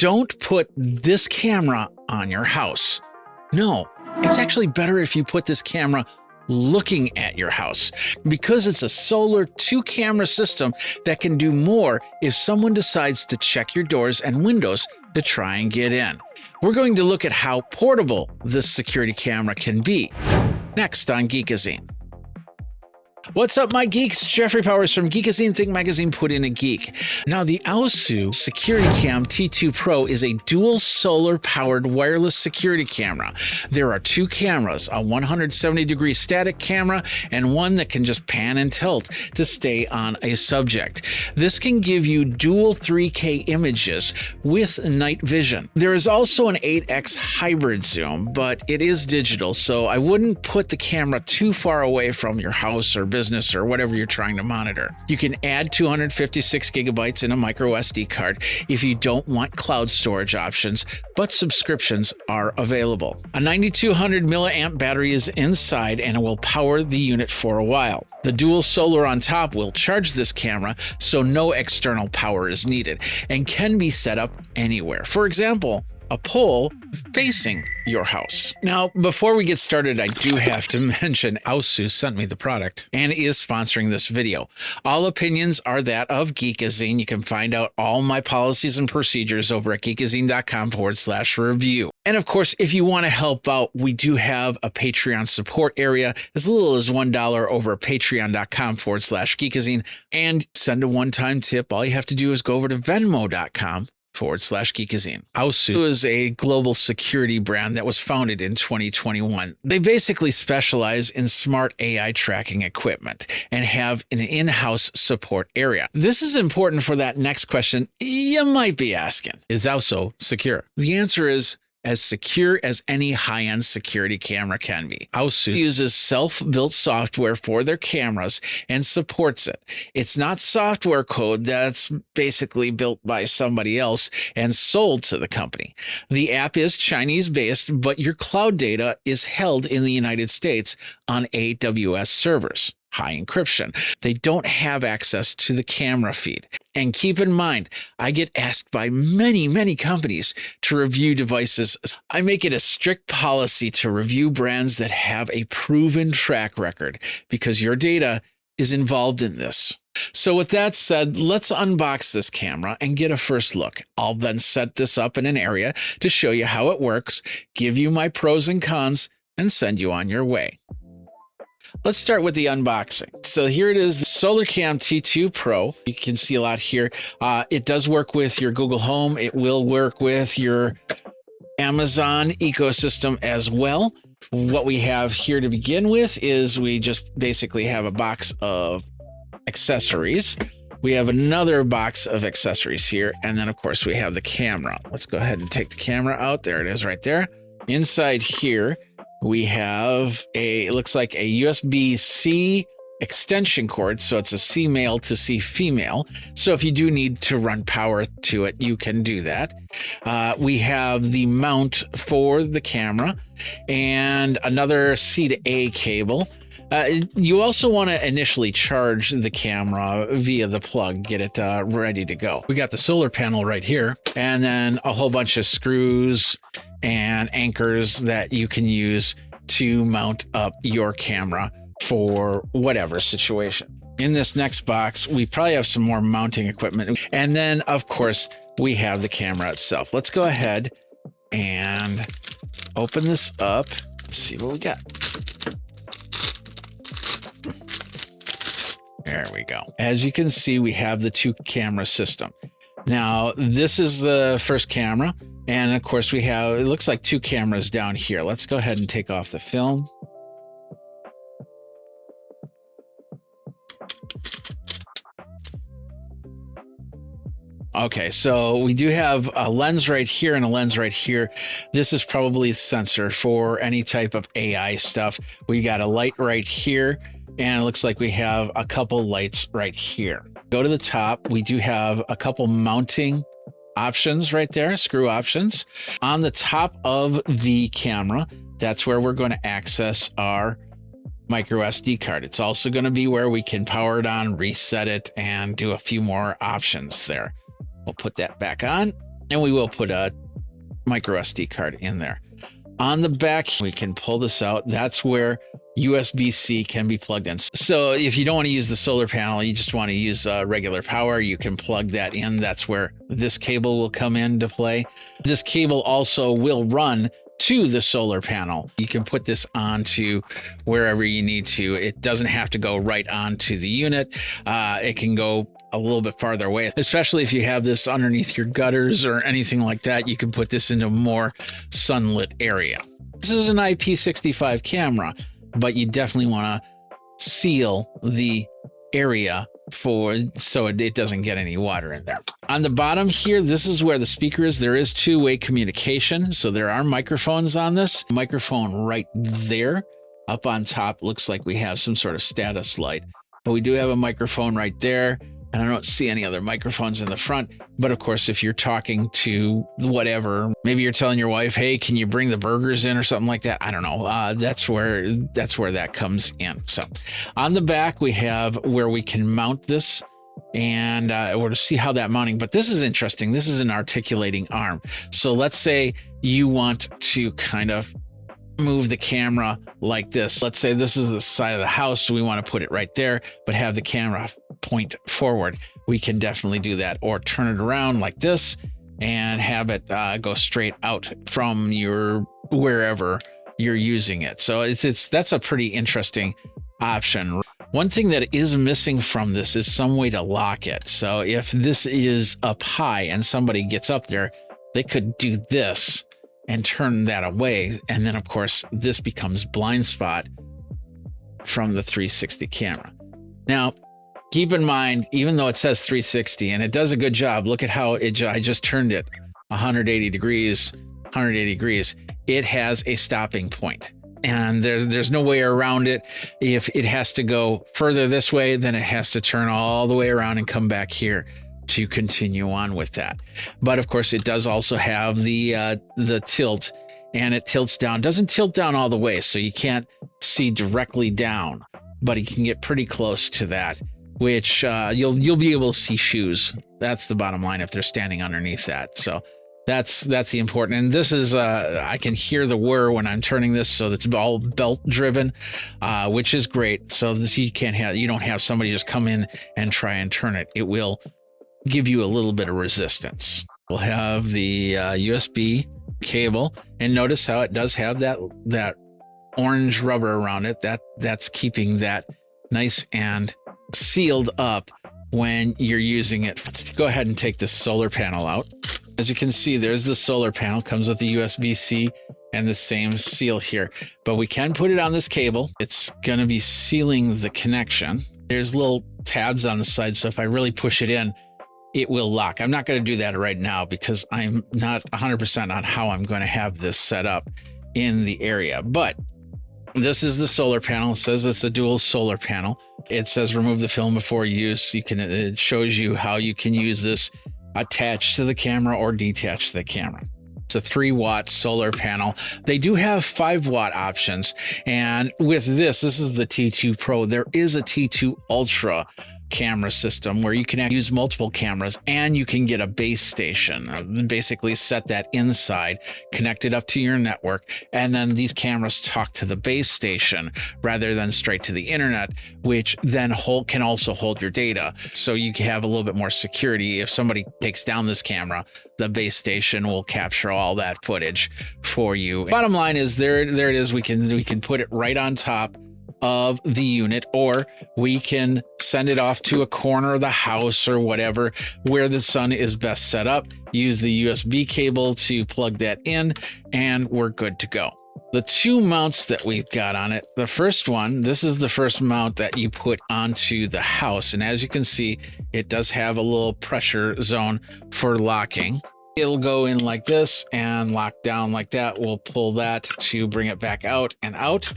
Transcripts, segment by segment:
don't put this camera on your house. No, it's actually better if you put this camera looking at your house, because it's a solar 2-camera system that can do more if someone decides to check your doors and windows to try and get in. We're going to look at how portable this security camera can be next on Geekazine. What's up, my geeks? Jeffrey Powers from Geekazine, Think Magazine, Put in a Geek. Now, the Aosu Security Cam T2 Pro is a dual solar-powered wireless security camera. There are 2 cameras, a 170-degree static camera and one that can just pan and tilt to stay on a subject. This can give you dual 3K images with night vision. There is also an 8x hybrid zoom, but it is digital, so I wouldn't put the camera too far away from your house or business or whatever you're trying to monitor. You can add 256 gigabytes in a micro SD card if you don't want cloud storage options, but subscriptions are available. A 9200 milliamp battery is inside and it will power the unit for a while. The dual solar on top will charge this camera, so no external power is needed and can be set up anywhere. For example, a pole facing your house. Now, before we get started, I do have to mention Aosu sent me the product and is sponsoring this video. All opinions are that of Geekazine. You can find out all my policies and procedures over at geekazine.com/review. And of course, if you want to help out, we do have a Patreon support area as little as $1 over at patreon.com/Geekazine, and send a one-time tip. All you have to do is go over to venmo.com/Geekazine. Aosu is a global security brand that was founded in 2021. They basically specialize in smart AI tracking equipment and have an in-house support area. This is important for that next question you might be asking. Is Aosu secure? The answer is as secure as any high-end security camera can be. Aosu uses self-built software for their cameras and supports it. It's not software code that's basically built by somebody else and sold to the company. The app is Chinese-based, but your cloud data is held in the United States on AWS servers. High encryption. They don't have access to the camera feed. And keep in mind, I get asked by many companies to review devices. I make it a strict policy to review brands that have a proven track record because your data is involved in this. So with that said, let's unbox this camera and get a first look. I'll then set this up in an area to show you how it works, give you my pros and cons, and send you on your way. Let's start with the unboxing. So here it is, the SolarCam T2 Pro. You can see a lot here. It does work with your Google Home. It will work with your Amazon ecosystem as well. What we have here to begin with is we just basically have a box of accessories. We have another box of accessories here. And then of course we have the camera. Let's go ahead and take the camera out. There it is right there. Inside here, we have it looks like a USB-C extension cord. So it's a C male to C female. So if you do need to run power to it, you can do that. We have the mount for the camera and another C to A cable. You also want to initially charge the camera via the plug, get it ready to go. We got the solar panel right here, and then a whole bunch of screws and anchors that you can use to mount up your camera for whatever situation. In this next box, we probably have some more mounting equipment. And then, of course, we have the camera itself. Let's go ahead and open this up. Let's see what we got. There we go. As you can see, we have the 2-camera system. Now, this is the first camera. And of course, we have, it looks like 2 cameras down here. Let's go ahead and take off the film. Okay, so we do have a lens right here and a lens right here. This is probably a sensor for any type of AI stuff. We got a light right here, and it looks like we have a couple lights right here. Go to the top. We do have a couple mounting options right there, screw options. On the top of the camera, that's where we're going to access our micro SD card. It's also going to be where we can power it on, reset it, and do a few more options there. We'll put that back on. And we will put a micro SD card in there. On the back, we can pull this out. That's where USB-C can be plugged in. So if you don't want to use the solar panel, you just want to use regular power, you can plug that in. That's where this cable will come into play. This cable also will run to the solar panel. You can put this onto wherever you need to. It doesn't have to go right onto the unit. It can go a little bit farther away, especially if you have this underneath your gutters or anything like that. You can put this into a more sunlit area. This is an IP65 camera, but you definitely want to seal the area so it doesn't get any water in there. On the bottom here, this is where the speaker is. There is two-way communication, so there are microphones on this. Microphone right there. Up on top looks like we have some sort of status light, but we do have a microphone right there. And I don't see any other microphones in the front. But of course, if you're talking to whatever, maybe you're telling your wife, hey, can you bring the burgers in or something like that? I don't know. That's where that comes in. So on the back, we have where we can mount this, and we're to see how that mounting. But this is interesting. This is an articulating arm. So let's say you want to kind of move the camera like this. Let's say this is the side of the house, so we want to put it right there, but have the camera point forward. We can definitely do that, or turn it around like this and have it go straight out from your wherever you're using it. So that's a pretty interesting option. One thing that is missing from this is some way to lock it. So if this is up high and somebody gets up there, they could do this and turn that away. And then of course, this becomes blind spot from the 360 camera. Now, keep in mind, even though it says 360 and it does a good job, look at how I just turned it 180 degrees, it has a stopping point. And there's no way around it. If it has to go further this way, then it has to turn all the way around and come back here to continue on with that. But of course, it does also have the tilt, and it tilts down. Doesn't tilt down all the way, so you can't see directly down, but you can get pretty close to that, which you'll be able to see shoes. That's the bottom line if they're standing underneath that. So that's the important. And this is I can hear the whir when I'm turning this, so that's all belt driven, which is great. So this you don't have somebody just come in and try and turn it. It will give you a little bit of resistance. We'll have the USB cable, and notice how it does have that orange rubber around it. That's keeping that nice and sealed up when you're using it. Let's go ahead and take this solar panel out. As you can see, there's the solar panel, comes with the USB-C and the same seal here, but we can put it on this cable. It's going to be sealing the connection. There's little tabs on the side, so if I really push it in, it will lock. I'm not going to do that right now because I'm not 100% on how I'm going to have this set up in the area. But this is the solar panel. It says it's a dual solar panel. It says remove the film before use. It shows you how you can use this attached to the camera or detached to the camera. It's a 3-watt solar panel. They do have 5-watt options. And with this is the T2 Pro. There is a T2 Ultra camera system where you can use multiple cameras, and you can get a base station, basically set that inside, connect it up to your network, and then these cameras talk to the base station rather than straight to the internet, which then can also hold your data. So you can have a little bit more security. If somebody takes down this camera, the base station will capture all that footage for you. Bottom line is there it is. We can put it right on top of the unit, or we can send it off to a corner of the house or whatever where the sun is best set up, use the USB cable to plug that in, and we're good to go. The two mounts that we've got on it, the first one, this is the first mount that you put onto the house, and as you can see, it does have a little pressure zone for locking. It'll go in like this and lock down like that. We'll pull that to bring it back out and out.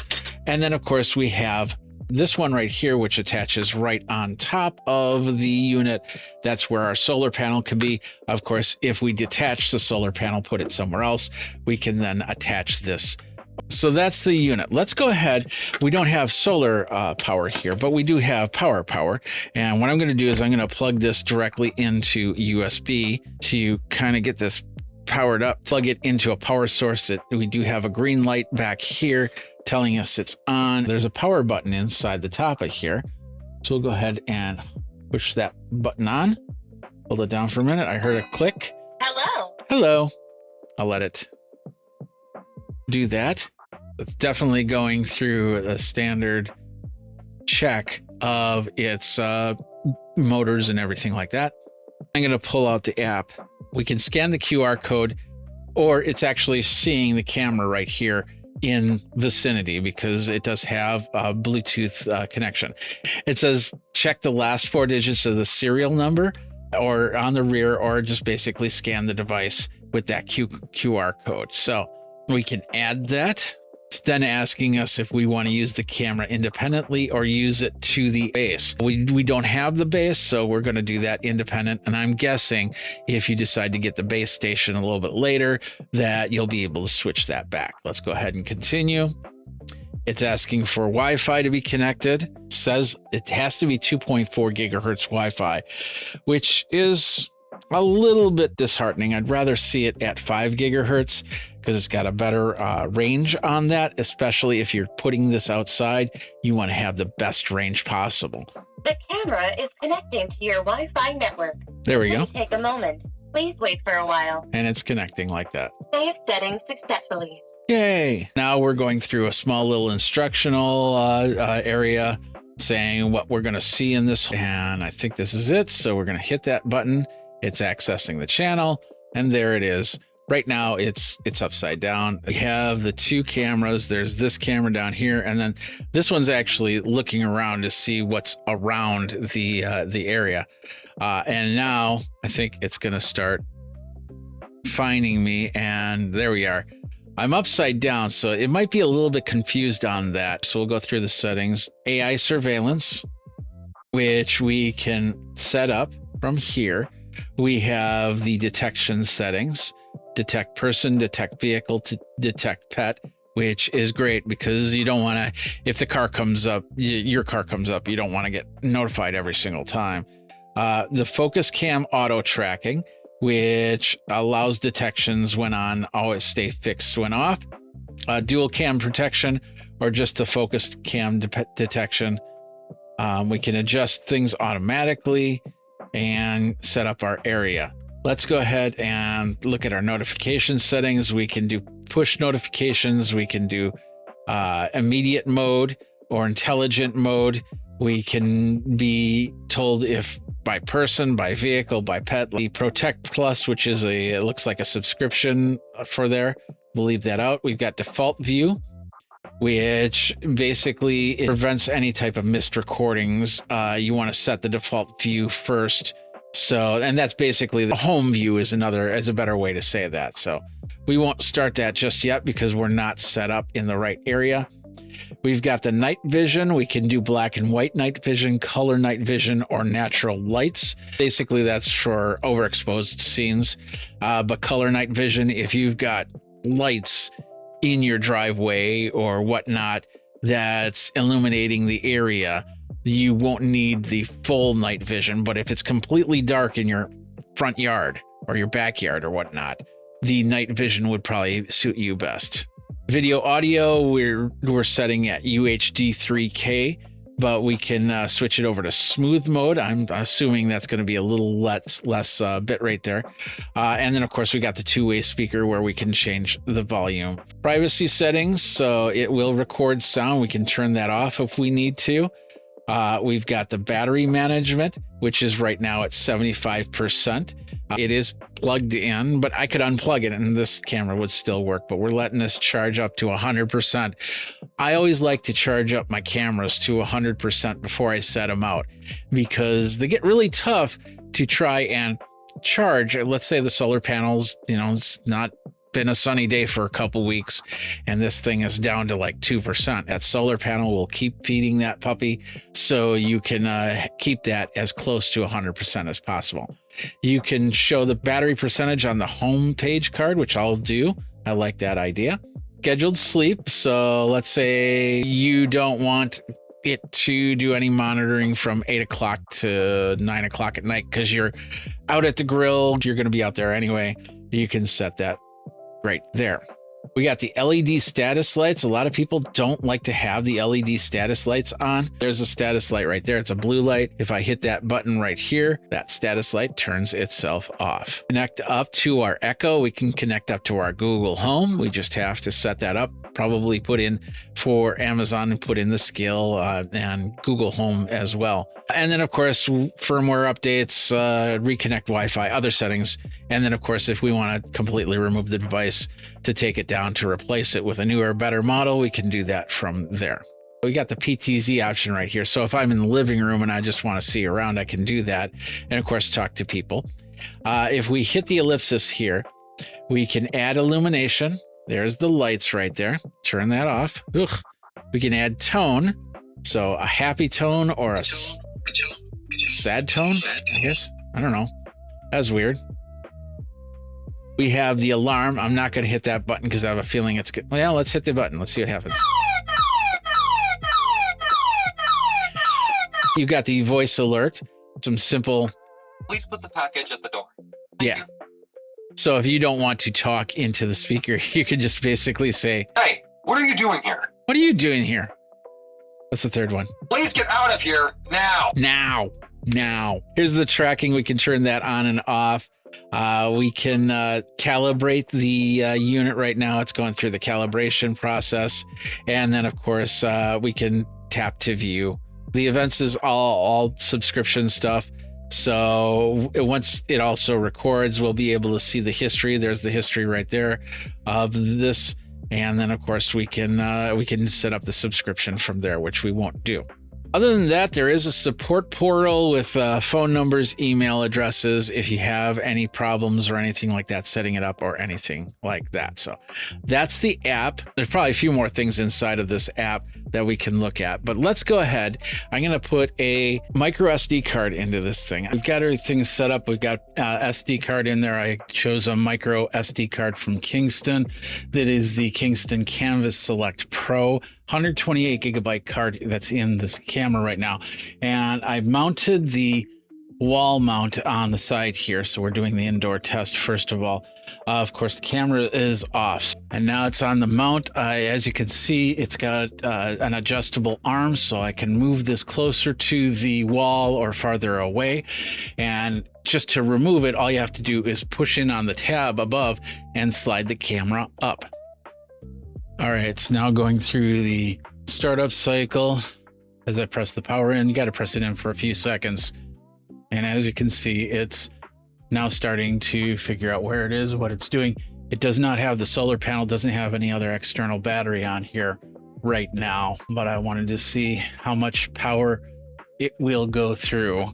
And then of course we have this one right here, which attaches right on top of the unit. That's where our solar panel can be. Of course, if we detach the solar panel, put it somewhere else, we can then attach this. So that's the unit. Let's go ahead. We don't have solar power here, but we do have power. And what I'm going to do is I'm going to plug this directly into USB to kind of get this powered up, plug it into a power source. We do have a green light back here telling us it's on. There's a power button inside the top of here. So we'll go ahead and push that button on. Hold it down for a minute. I heard a click. Hello. Hello. I'll let it do that. It's definitely going through a standard check of its motors and everything like that. I'm going to pull out the app. We can scan the QR code, or it's actually seeing the camera right here in vicinity because it does have a Bluetooth connection. It says check the last 4 digits of the serial number or on the rear, or just basically scan the device with that QR code. So we can add that. It's then asking us if we want to use the camera independently or use it to the base. We don't have the base, so we're going to do that independent. And I'm guessing if you decide to get the base station a little bit later, that you'll be able to switch that back. Let's go ahead and continue. It's asking for Wi-Fi to be connected. It says it has to be 2.4 gigahertz Wi-Fi, which is a little bit disheartening. I'd rather see it at 5 gigahertz because it's got a better range on that, especially if you're putting this outside. You want to have the best range possible. The camera is connecting to your Wi-Fi network. There we go. Take a moment. Please wait for a while. And it's connecting like that. Save settings successfully. Yay. Now we're going through a small little instructional area saying what we're going to see in this. And I think this is it. So we're going to hit that button. It's accessing the channel. And there it is. Right now it's upside down. We have the 2 cameras. There's this camera down here. And then this one's actually looking around to see what's around the area. And now I think it's going to start finding me. And there we are. I'm upside down, so it might be a little bit confused on that. So we'll go through the settings. AI surveillance, which we can set up from here. We have the detection settings, detect person, detect vehicle, to detect pet, which is great because you don't want to, if the car comes up, your car comes up, you don't want to get notified every single time. The focus cam auto tracking, which allows detections when on, always stay fixed when off. Dual cam protection, or just the focused cam detection. We can adjust things automatically and set up our area. Let's go ahead and look at our notification settings. We can do push notifications. We can do immediate mode or intelligent mode. We can be told if by person, by vehicle, by pet. The Protect Plus, which is it looks like a subscription for there. We'll leave that out. We've got default view, which basically it prevents any type of missed recordings. You want to set the default view first. So, and that's basically the home view is a better way to say that. So we won't start that just yet because we're not set up in the right area. We've got the night vision. We can do black and white night vision, color night vision, or natural lights. Basically, that's for overexposed scenes. But color night vision, if you've got lights in your driveway or whatnot that's illuminating the area, you won't need the full night vision. But if it's completely dark in your front yard or your backyard or whatnot, the night vision would probably suit you best. Video audio, we're setting at UHD 3K, but we can switch it over to smooth mode. I'm assuming that's going to be a little less bit rate there. And then, of course, we got the 2-way speaker where we can change the volume. Privacy settings, so it will record sound. We can turn that off if we need to. We've got the battery management, which is right now at 75%. It is plugged in, but I could unplug it and this camera would still work, but we're letting this charge up to 100%. I always like to charge up my cameras to 100% before I set them out because they get really tough to try and charge. Let's say the solar panels, it's not been a sunny day for a couple weeks and this thing is down to like 2%. That solar panel will keep feeding that puppy so you can keep that as close to 100% as possible. You can show the battery percentage on the home page card, which I'll do. I like that idea. Scheduled sleep. So let's say you don't want it to do any monitoring from 8 o'clock to 9 o'clock at night because you're out at the grill. You're going to be out there anyway. You can set that right there. We got the LED status lights. A lot of people don't like to have the LED status lights on. There's a status light right there. It's a blue light. If I hit that button right here, that status light turns itself off. Connect up to our Echo. We can connect up to our Google Home. We just have to set that up. Probably put in for Amazon and put in the skill and Google Home as well. And then, of course, firmware updates, reconnect Wi-Fi, other settings. And then, of course, if we want to completely remove the device to take it down to replace it with a newer, better model, we can do that from there. We got the PTZ option right here. So if I'm in the living room and I just want to see around, I can do that. And of course, talk to people. If we hit the ellipsis here, we can add illumination. There's the lights right there. Turn that off. Ugh. We can add tone. So a happy tone or a sad tone, I guess. I don't know. That's weird. We have the alarm. I'm not going to hit that button because I have a feeling it's good. Well, let's hit the button. Let's see what happens. You've got the voice alert. Some simple. Please put the package at the door. Yeah. So if you don't want to talk into the speaker, you can just basically say, Hey, what are you doing here? what are you doing here? What's the third one? Please get out of here now. Now. Here's the tracking. We can turn that on and off. We can calibrate the unit right now. It's going through the calibration process. And then, of course, we can tap to view. The events is all subscription stuff. So once it also records, we'll be able to see the history. There's the history right there of this. And then, of course, we can set up the subscription from there, which we won't do. Other than that, there is a support portal with phone numbers, email addresses, if you have any problems or anything like that, setting it up or anything like that. So that's the app. There's probably a few more things inside of this app that we can look at, but let's go ahead. I'm going to put a micro SD card into this thing. We've got everything set up. We've got SD card in there. I chose a micro SD card from Kingston. That is the Kingston Canvas Select Pro 128 gigabyte card that's in this camera right now. And I mounted the wall mount on the side here. So we're doing the indoor test first of all. Of course, the camera is off and now it's on the mount. As you can see, it's got an adjustable arm, so I can move this closer to the wall or farther away. And just to remove it, all you have to do is push in on the tab above and slide the camera up. All right, it's now going through the startup cycle. As I press the power in, you got to press it in for a few seconds. And as you can see, it's now starting to figure out where it is, what it's doing. It does not have the solar panel, doesn't have any other external battery on here right now, but I wanted to see how much power it will go through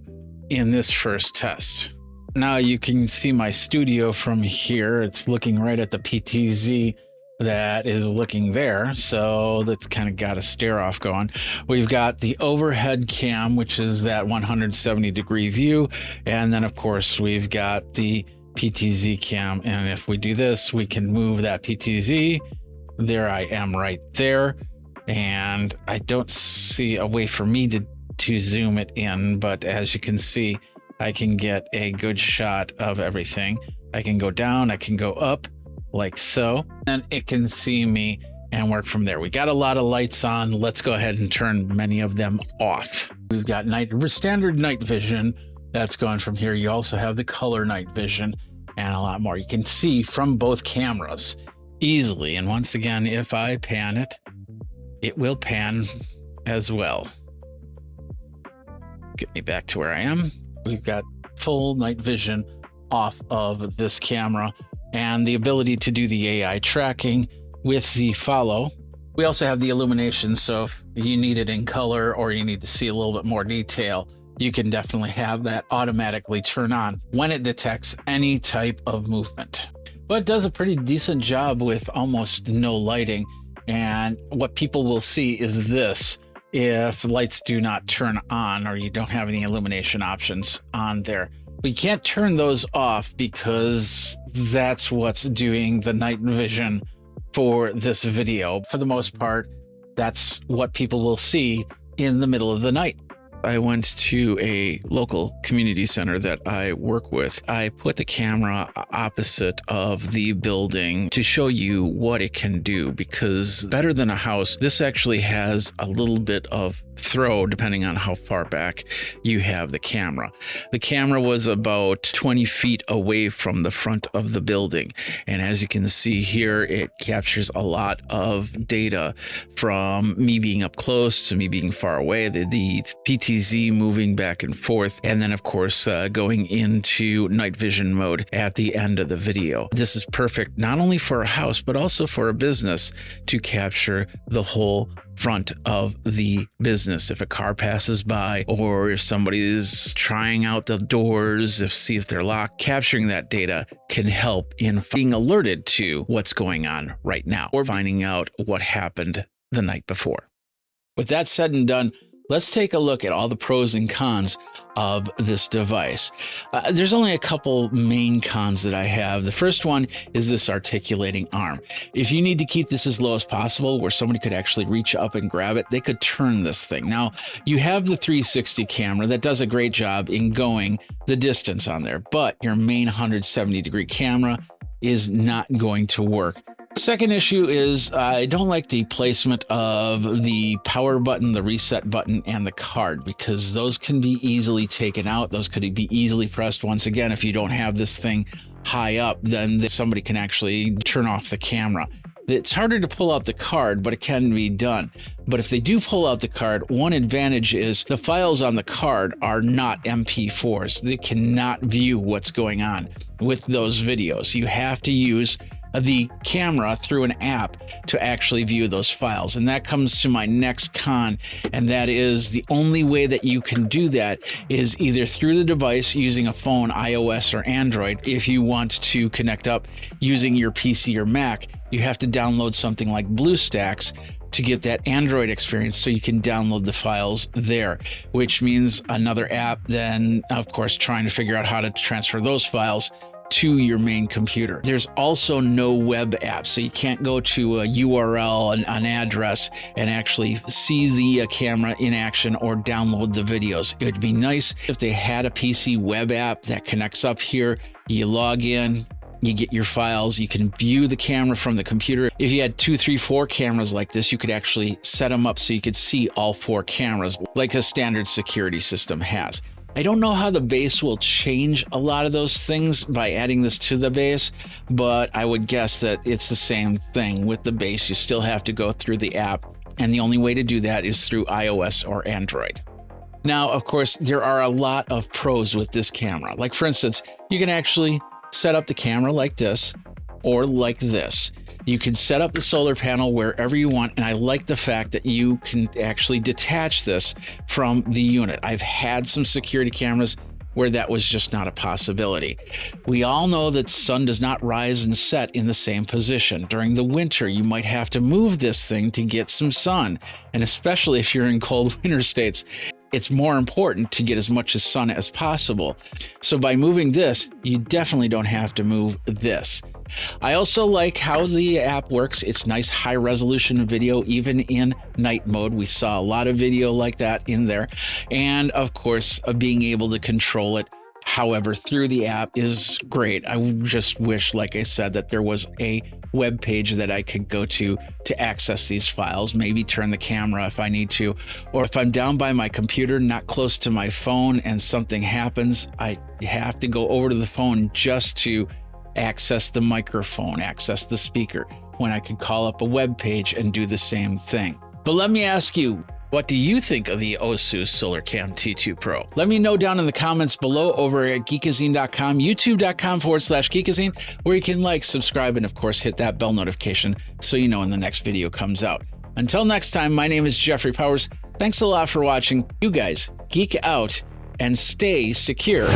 in this first test. Now you can see my studio from here. It's looking right at the PTZ that is looking there. So that's kind of got a stare off going. We've got the overhead cam, which is that 170-degree view. And then, of course, we've got the PTZ cam. And if we do this, we can move that PTZ. There I am right there. And I don't see a way for me to zoom it in. But as you can see, I can get a good shot of everything. I can go down, I can go up, like so, and it can see me and work from there. We got a lot of lights on. Let's go ahead and turn many of them off. We've got standard night vision that's going from here. You also have the color night vision and a lot more. You can see from both cameras easily. And once again, if I pan it, it will pan as well. Get me back to where I am. We've got full night vision off of this camera and the ability to do the AI tracking with the follow. We also have the illumination, so if you need it in color or you need to see a little bit more detail, you can definitely have that automatically turn on when it detects any type of movement. But it does a pretty decent job with almost no lighting. And what people will see is this: if lights do not turn on or you don't have any illumination options on there. We can't turn those off because that's what's doing the night vision for this video. For the most part, that's what people will see in the middle of the night. I went to a local community center that I work with. I put the camera opposite of the building to show you what it can do, because better than a house, this actually has a little bit of throw depending on how far back you have the camera. The camera was about 20 feet away from the front of the building. And as you can see here, it captures a lot of data from me being up close to me being far away, the PTZ moving back and forth, and then of course going into night vision mode at the end of the video. This is perfect not only for a house, but also for a business to capture the whole front of the business. If a car passes by, or if somebody is trying out the doors, see if they're locked, capturing that data can help in being alerted to what's going on right now, or finding out what happened the night before. With that said and done, let's take a look at all the pros and cons of this device. There's only a couple main cons that I have. The first one is this articulating arm. If you need to keep this as low as possible, where somebody could actually reach up and grab it, they could turn this thing. Now, you have the 360 camera that does a great job in going the distance on there, but your main 170-degree camera is not going to work. Second issue is I don't like the placement of the power button, the reset button, and the card, because those can be easily taken out. Those could be easily pressed. Once again, if you don't have this thing high up, then somebody can actually turn off the camera. It's harder to pull out the card, but it can be done. But if they do pull out the card, one advantage is the files on the card are not MP4s. They cannot view what's going on with those videos. You have to use the camera through an app to actually view those files. And that comes to my next con, and that is the only way that you can do that is either through the device using a phone, iOS or Android. If you want to connect up using your PC or Mac, you have to download something like BlueStacks to get that Android experience, so you can download the files there, which means another app, then of course trying to figure out how to transfer those files to your main computer. There's also no web app, so you can't go to a URL, an address, and actually see the camera in action or download the videos. It would be nice if they had a PC web app that connects up here. You log in, you get your files, you can view the camera from the computer. If you had 2, 3, 4 cameras like this, you could actually set them up so you could see all 4 cameras like a standard security system has. I don't know how the base will change a lot of those things by adding this to the base, but I would guess that it's the same thing with the base. You still have to go through the app, and the only way to do that is through iOS or Android. Now, of course, there are a lot of pros with this camera. Like, for instance, you can actually set up the camera like this or like this. You can set up the solar panel wherever you want, and I like the fact that you can actually detach this from the unit. I've had some security cameras where that was just not a possibility. We all know that sun does not rise and set in the same position. During the winter, you might have to move this thing to get some sun, and especially if you're in cold winter states, it's more important to get as much sun as possible. So by moving this, you definitely don't have to move this. I also like how the app works. It's nice high resolution video, even in night mode. We saw a lot of video like that in there. And of course, being able to control it, however, through the app is great. I just wish, like I said, that there was a web page that I could go to access these files, maybe turn the camera if I need to, or if I'm down by my computer, not close to my phone, and something happens, I have to go over to the phone just to access the microphone, access the speaker, when I could call up a web page and do the same thing. But let me ask you, what do you think of the Aosu SolarCam T2 Pro? Let me know down in the comments below over at Geekazine.com, youtube.com/Geekazine, where you can like, subscribe, and of course hit that bell notification so you know when the next video comes out. Until next time, my name is Jeffrey Powers. Thanks a lot for watching. You guys geek out and stay secure.